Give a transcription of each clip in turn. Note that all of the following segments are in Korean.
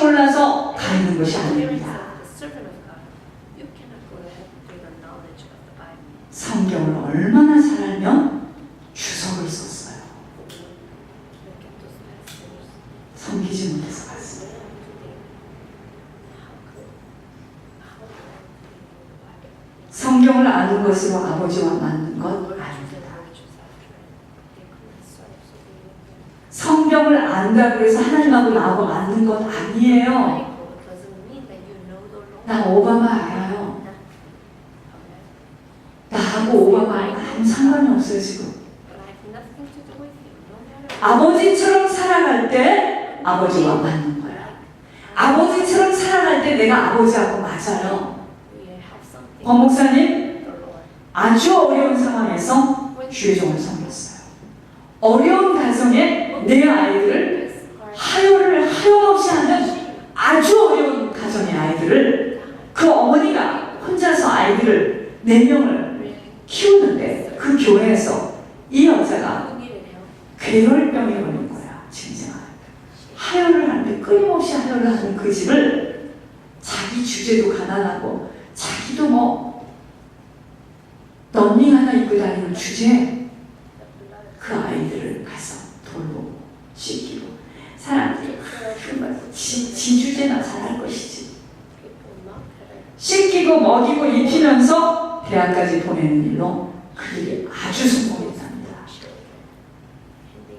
몰라서 가리는 것이 아닙니다. 성경을 얼마나 잘 알면 주석을 썼어요. 섬기지 못해서 갔습니다. 성경을 아는 것으로 아버지와 맞는 것 아닙니다. 성경을 안다고 해서 하나님하고 나하고 맞는 것 아니에요. 나 오바마 알아요. 나하고 오바마 아무 상관이 없어요 지금. 아버지처럼 살아갈 때 아버지와 맞는 거야. 아버지처럼 살아갈 때 내가 아버지하고 맞아요. 권 목사님 아주 어려운 상황에서 주의 종을 섬겼어요. 어려운 가정에 내 아이들을 하혈을 하염없이 하는 아주 어려운 가정의 아이들을 그 어머니가 혼자서 아이들을 4명을 키우는데 그 교회에서 이 여자가 괴혈병에 걸린 거야. 진짜 하혈을 하는데 끊임없이 하혈을 하는 그 집을 자기 주제도 가난하고 자기도 뭐 런닝 하나 입고 다니는 주제에 그 아이들을 가서 돌보고 씻기고 사람들이 지 주제나 잘할 것이지 씻기고 먹이고 입히면서 대학까지 보내는 일로 그들이 아주 성공했답니다.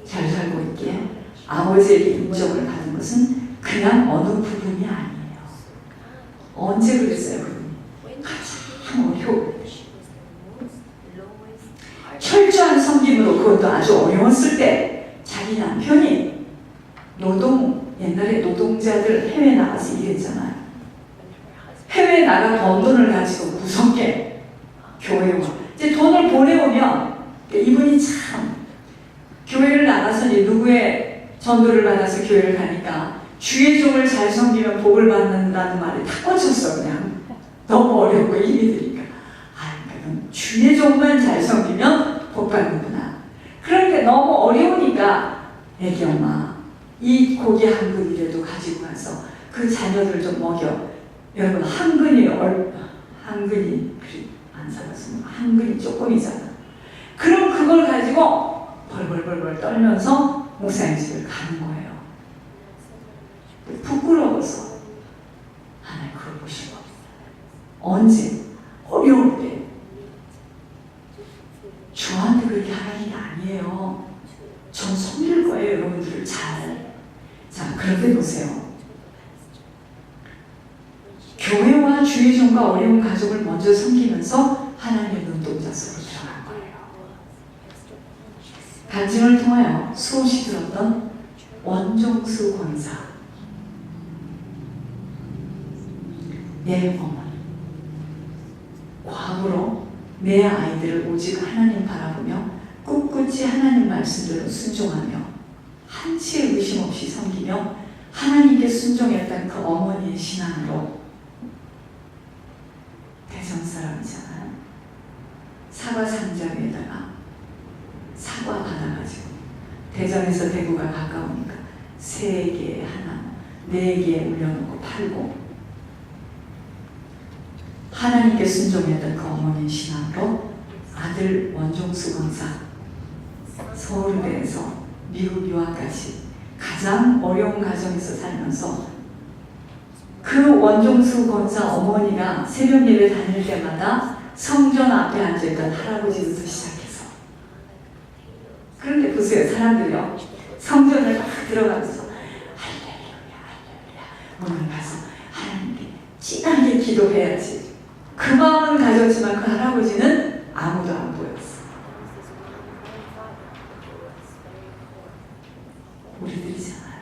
잘 살고 있기에 아버지에게 인정을 받은 것은 그냥 어느 부분이 아니에요. 언제 그랬어요 그분이? 가장 어려워 철저한 섬김으로 그것도 아주 어려웠을 때 자기 남편이 옛날에 노동자들 해외 나가서 일했잖아요. 해외 나가 번 돈을 가지고 무섭게 교회에 와. 이제 돈을 보내오면 이분이 참 교회를 나가서 이제 누구의 전도를 받아서 교회를 가니까 주의 종을 잘 섬기면 복을 받는다는 말에 탁 꽂혔어 그냥. 너무 어렵고 힘이 드니까. 그럼 주의 종만 잘 섬기면 복 받는구나. 그러니까 너무 어려우니까 애기 엄마 이 고기 한 근이라도 가지고 가서 그 자녀들 좀 먹여. 여러분 한 근이 안 살아서 한 근이 조금이잖아. 그럼 그걸 가지고 벌벌벌벌 떨면서 목사님 집을 가는 거예요. 부끄러워서 하나님 그걸 보시고 언제 어려울 때 저한테 그렇게 하라는 게 아니에요. 전 섬길 거예요 여러분들을 잘. 자 그런데 보세요. 교회와 주의 종과 어려운 가족을 먼저 섬기면서 하나님의 눈동자 속으로 들어간 거예요. 간증을 통하여 수없이 들었던 원종수 권사, 내 어머니, 과거로 내 아이들을 오직 하나님 바라보며 꿋꿋이 하나님 말씀대로 순종하며 한치의 의심 없이 섬기며 하나님께 순종했던 그 어머니의 신앙으로 대전 사람이잖아요. 사과 상자 위에다가 사과 받아가지고 대전에서 대구가 가까우니까 3개 하나 4개 올려놓고 팔고 하나님께 순종했던 그 어머니의 신앙으로 아들 원종수 권사 서울대에서 미국 유학까지 가장 어려운 가정에서 살면서 그 원종수 권사 어머니가 새벽 예배 다닐 때마다 성전 앞에 앉아있던 할아버지부터 시작해서 그런데 보세요 사람들이요 성전을 막 들어가면서 할렐루야 할렐루야 오늘 가서 하나님께 진하게 기도해야지 그 마음은 가졌지만 그 할아버지는 아무도 안 보였어. 우리들이잖아요.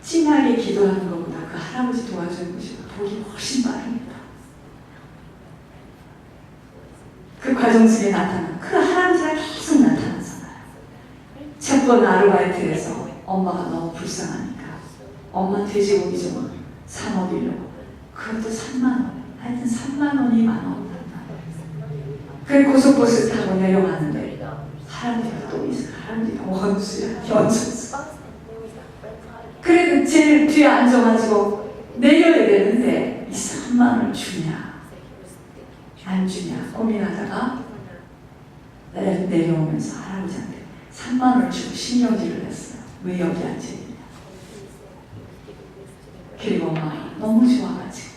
진하게 기도하는 것보다 그 할아버지 도와주는 것이 복이 훨씬 많습니다. 그 과정 속에 나타난 그 할아버지가 계속 나타나잖아요. 첫 번 아르바이트에서 엄마가 너무 불쌍하니까 엄마 돼지고기 좀 사 먹이려고 그것도 3만 원 하여튼 3만 원이 많아. 그 고속버스 타고 내려가는데 할아버지가 또 있어. 할아버지가 원수야. 원수. 뒤에 앉아가지고 내려야 되는데 이 3만 원을 주냐 안 주냐 고민하다가 내려오면서 할아버지한테 3만 원을 주고 신경질을 했어요. 왜 여기 앉아있냐. 그리고 엄마가 너무 좋아가지고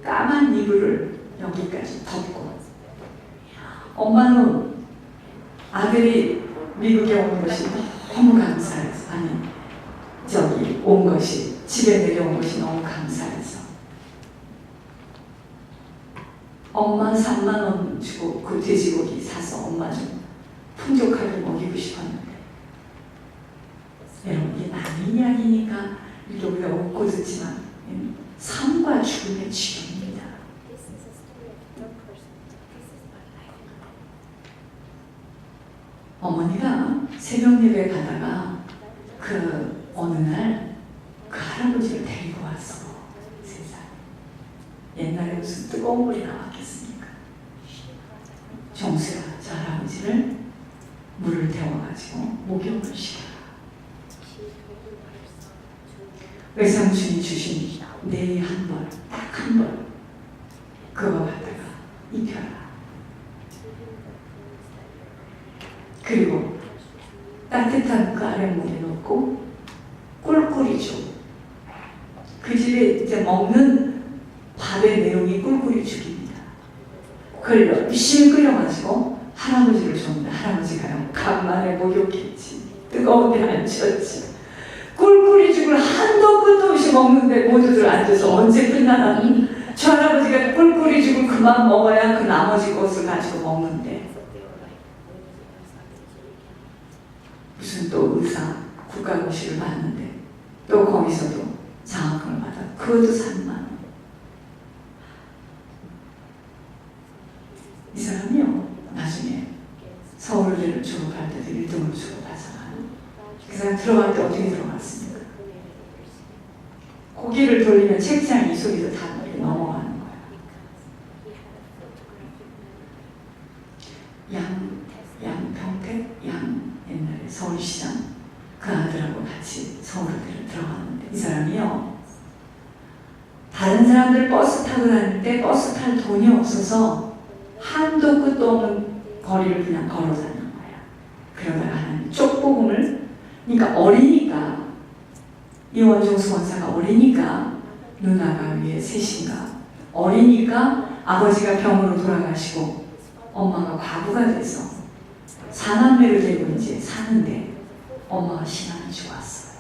까만 이불을 여기까지 덮고, 엄마는 아들이 미국에 온 것이 너무 감사해서, 아니 저기 온 것이, 집에 내려온 것이 너무 감사해서 엄마 3만 원 주고 그 돼지고기 사서 엄마 좀 풍족하게 먹이고 싶었는데, 여러분 이게 남의 이야기니까 이렇게 우리가 웃고 듣지만 삶과 죽음의 지경입니다. 어머니가 새벽 예배 가다가 그 어느 날 그 할아버지를 데리고 왔어. 세상에. 옛날에 무슨 뜨거운 물이 나왔겠습니까? 정수야 저 할아버지를 물을 데워가지고 목욕을 시켜라. 외삼촌이 주신 네이 한 벌, 딱 한 벌, 그거 갖다가 입혀라. 그리고 따뜻한 그 아랫물에 넣고 꿀꿀이 줘. 그 집에 이제 먹는 밥의 내용이 꿀꿀이 죽입니다. 그걸 열심히 끓여가지고 할아버지를 줬는데, 할아버지가요 간만에 목욕했지, 뜨거운 데 앉혔지, 꿀꿀이 죽을 한도 끝도 없이 먹는데 모두들 앉아서 언제 끝나나. 저 할아버지가 꿀꿀이 죽을 그만 먹어야 그 나머지 것을 가지고 먹는데, 무슨 또 의사 국가고시를 봤는데 또 거기서도 장학금을 받아, 그것도 3만 원. 이 사람이요 나중에 서울대를 졸업할 때도 1등으로 졸업하잖아요. 그 사람 들어갈 때 어떻게 들어갔습니까? 고개를 돌리면 책장이 이 속에서 다 넘어가는 거야. 양평택 옛날에 서울시장 그 아들하고 같이 서울대를 들어갔는데, 이 사람이요 다른 사람들 버스 타고 다닐 때 버스 탈 돈이 없어서 한도 끝도 없는 거리를 그냥 걸어 다니는 거야. 그러다가 하나님 쪽복음을, 그러니까 어리니까, 이 원종수 원사가 어리니까, 누나가 위에 셋인가, 어리니까 아버지가 병으로 돌아가시고 엄마가 과부가 돼서 사남매를 데리고 이제 사는데 엄마가 신앙을 주었어요.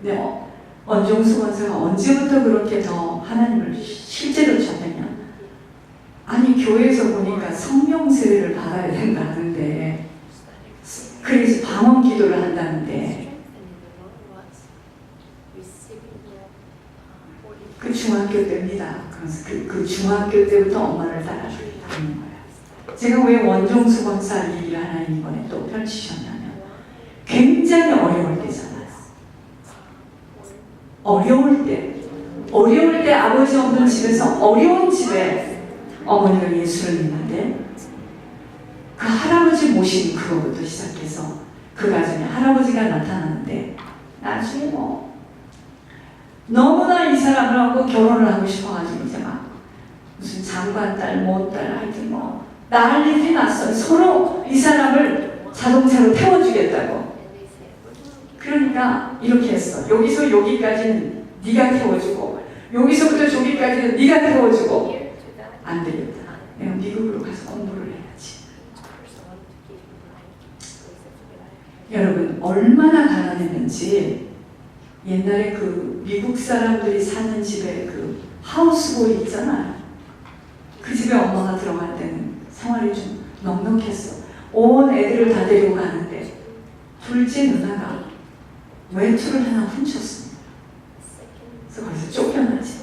근데 원종수 원사가 언제부터 그렇게 더 하나님을 실제로 접했냐? 아니 교회에서 보니까 성령 세례를 받아야 된다는데, 그래서 방언 기도를 한다는데, 그 중학교 때입니다. 그래서 그 중학교 때부터 엄마를 따라가는 거예요. 제가 왜 원종수 권사 얘기를 하나님 이번에 또 펼치셨냐면, 굉장히 어려울 때잖아요. 어려울 때 아버지 없는 집에서, 어려운 집에 어머니가 예수를 믿는데, 그 할아버지 모신 그거부터 시작해서 그 가정에 할아버지가 나타나는데, 나중에 뭐 너무나 이 사람하고 결혼을 하고 싶어가지고 이제 막 무슨 장관딸, 모딸, 하여튼 뭐 난리들이 났어요. 서로 이 사람을 자동차로 태워주겠다고. 그러니까 이렇게 했어. 여기서 여기까지는 네가 태워주고, 여기서부터 저기까지는 네가 태워주고. 안 되겠다. 내가 미국으로 가서 공부를 해야지. 여러분 얼마나 가난했는지, 옛날에 그 미국 사람들이 사는 집에 그 하우스보이 있잖아요. 그 집에 엄마가 들어갈 때는 생활이 좀 넉넉했어. 온 애들을 다 데리고 가는데 둘째 누나가 외투를 하나 훔쳤습니다. 그래서 거기서 쫓겨나지.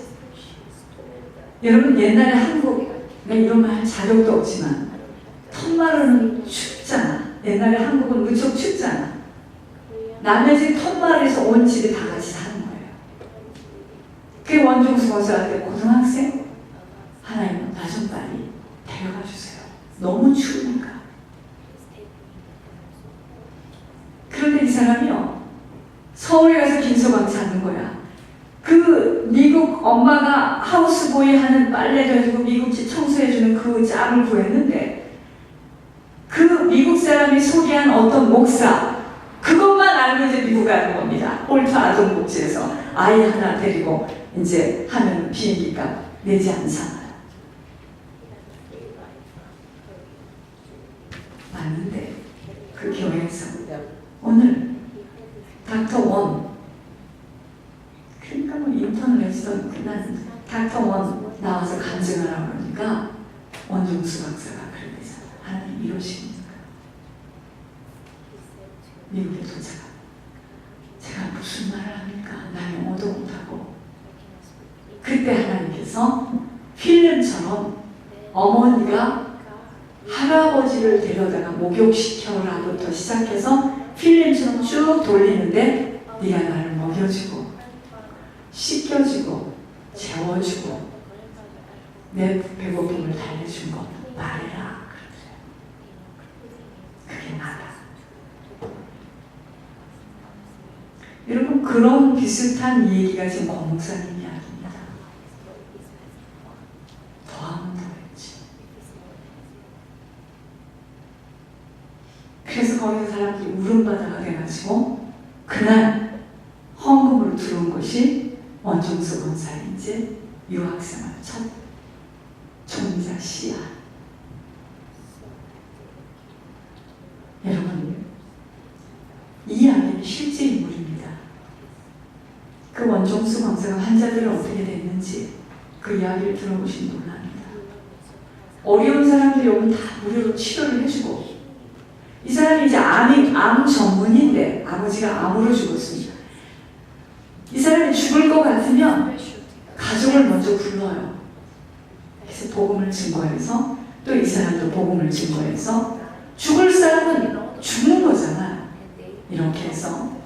여러분 옛날에 한국, 내가 이런 말 할 자격도 없지만 텄마루는 춥잖아. 옛날에 한국은 무척 춥잖아. 남의 집 텄마루에서 온 집이 다 같이 사는 거예요. 그게 원종수 권사한테, 고등학생? 하나님은 나 좀 빨리 데려가 주세요. 너무 추우니까. 그런데 이 사람이요, 서울에 가서 김서방 찾는 거야. 그 미국 엄마가 하우스보이 하는 빨래도 해주고 미국 집 청소해주는 그 짝을 구했는데 그 미국 사람이 소개한 어떤 목사 그것만 알고 이제 미국 가는 겁니다. 홀트 아동복지에서 아이 하나 데리고 이제 하는 비행기값 내지 않잖아요. 맞는데 그 교회에서 오늘 닥터 원 그러니까 뭐 인턴을 했던 그날 닥터 원 나와서 간증하라고 그러니까 원종수 박사가 그러잖아. 하나님 이러십니까? 미국에 도착하고 제가 무슨 말을 합니까? 나 영어도 못하고 그때 하나님께서 필름처럼 어머니가 할아버지를 데려다가 목욕시켜라부터 시작해서 필름처럼 쭉 돌리는데 네가 나를 먹여주고 씻겨주고 재워주고 내 배고픔을 달래준 것 말해라. 그게 나다. 여러분 그런 비슷한 얘기가 지금 권 목사님 이야기입니다. 더하면 더했지. 그래서 거기서 사람들이 울음바다가 돼가지고 그날 헌금으로 들어온 것이 원종수 권사의 이제 유학생활 첫 종자 씨앗. 여러분 이 이야기는 실제 인물입니다. 그 원종수 권사가 환자들은 어떻게 됐는지 그 이야기를 들어보신 분은 압니다. 어려운 사람들이 오면 다 무료로 치료를 해주고 이 사람이 이제 암 전문인데 아버지가 암으로 죽었습니다. 이 사람이 죽을 것 같으면 가족을 먼저 불러요. 그래서 복음을 증거해서 또 이 사람도 복음을 증거해서 죽을 사람은 죽는 거잖아. 이렇게 해서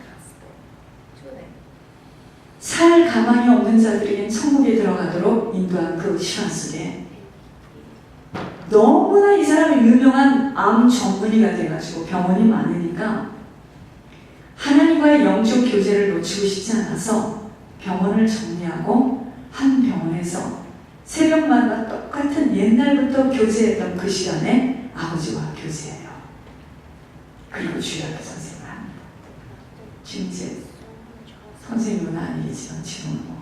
살 가망이 없는 자들에겐 천국에 들어가도록 인도한 그 시간 속에 너무나 이 사람이 유명한 암 전문의가 돼가지고 병원이 많으니까 하나님과의 영적 교제를 놓치고 싶지 않아서 병원을 정리하고 한 병원에서 새벽마다 똑같은 옛날부터 교제했던 그 시간에 아버지와 교제해요. 그리고 주일학교 선생님을 합니다. 지금 이제 선생님은 아니겠지만 지금은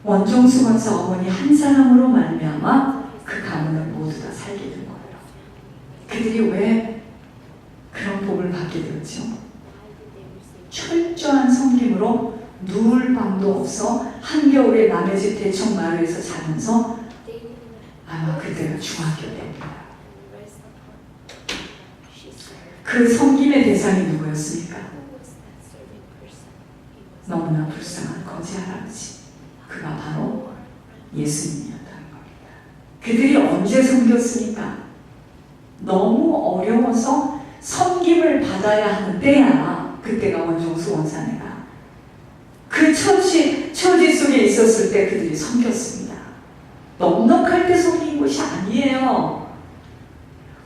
원종수 권사 어머니 한 사람으로 말미암아 그 가문을 모두 다 살게 된 거예요. 그들이 왜 그런 복을 받게 되었죠? 철저한 섬김으로 누울 방도 없어 한겨울에 남의 집 대청 마루에서 자면서 아마 그때가 중학교 때입니다. 그 섬김의 대상이 누구였습니까? 너무나 불쌍한 거지 할아버지. 그가 바로 예수님이었다는 겁니다. 그들이 언제 섬겼습니까? 너무 어려워서 섬김을 받아야 하는 때야. 그때가 원종수 원사네가 그 처지 속에 있었을 때 그들이 섬겼습니다. 넉넉할 때 섬긴 것이 아니에요.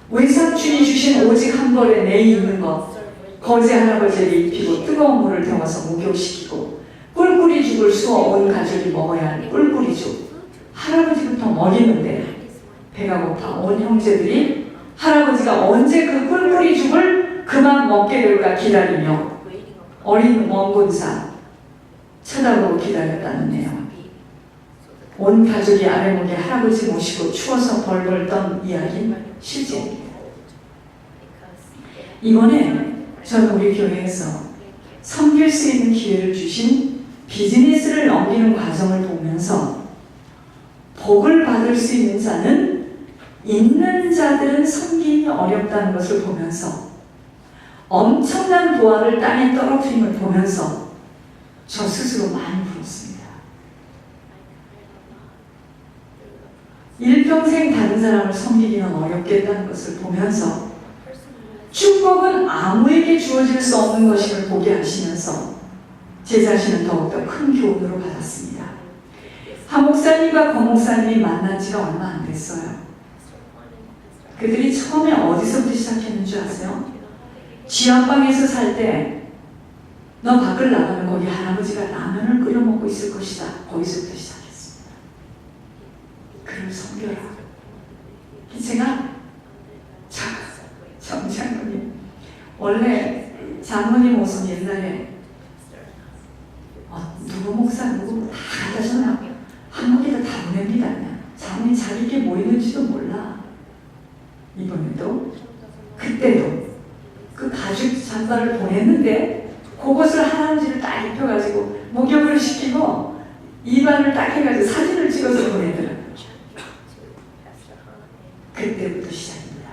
외삼촌이 주신 오직 한 벌에 내 있는 것 거지 할아버지를 입히고 뜨거운 물을 데워서 목욕시키고 꿀꿀이죽을 쑤어 온 가족이 먹어야 할 꿀꿀이죽. 할아버지부터 먹이는데 배가 고파 온 형제들이 할아버지가 언제 그 꿀꿀이죽을 그만 먹게 될까 기다리며 어린 원군사 쳐다보고 기다렸다는 내용. 온 가족이 아래목에 할아버지 모시고 추워서 벌벌 떤 이야기는 실제입니다. 이번에 저는 우리 교회에서 섬길 수 있는 기회를 주신 비즈니스를 넘기는 과정을 보면서 복을 받을 수 있는 자는 있는 자들은 섬김이 어렵다는 것을 보면서 엄청난 보화를 땅에 떨어뜨림을 보면서 저 스스로 많이 울었습니다. 일평생 다른 사람을 섬기기는 어렵겠다는 것을 보면서 축복은 아무에게 주어질 수 없는 것임을 보게 하시면서 제 자신은 더욱더 큰 교훈으로 받았습니다. 한 목사님과 권 목사님이 만난 지가 얼마 안 됐어요. 그들이 처음에 어디서부터 시작했는 줄 아세요? 지하방에서 살 때 너 밖을 나가면 거기 할아버지가 라면을 끓여 먹고 있을 것이다. 거기서부터 시작했습니다. 그를 섬겨라. 제가 정장로님 원래 장로님 옷은 옛날에 누구 목사 누구 다 갖다 주나 한국에다 다 보냅니다. 그냥 장로님 자기께 뭐 있는지도 몰라. 이번에도 그때도 그 가죽 잠바를 보냈는데 그것을 할아버지를 딱 입혀가지고 목욕을 시키고 입안을 딱 해가지고 사진을 찍어서 보내더라고요. 그때부터 시작입니다.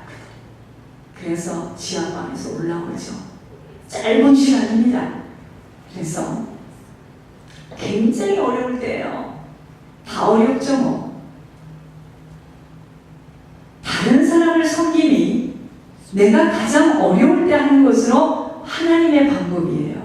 그래서 지하방에서 올라오죠. 짧은 시간입니다. 그래서 굉장히 어려울 때예요. 다 어렵죠 뭐. 다른 사람을 섬김이 내가 가장 어려울 때 하는 것으로 하나님의 방법이에요.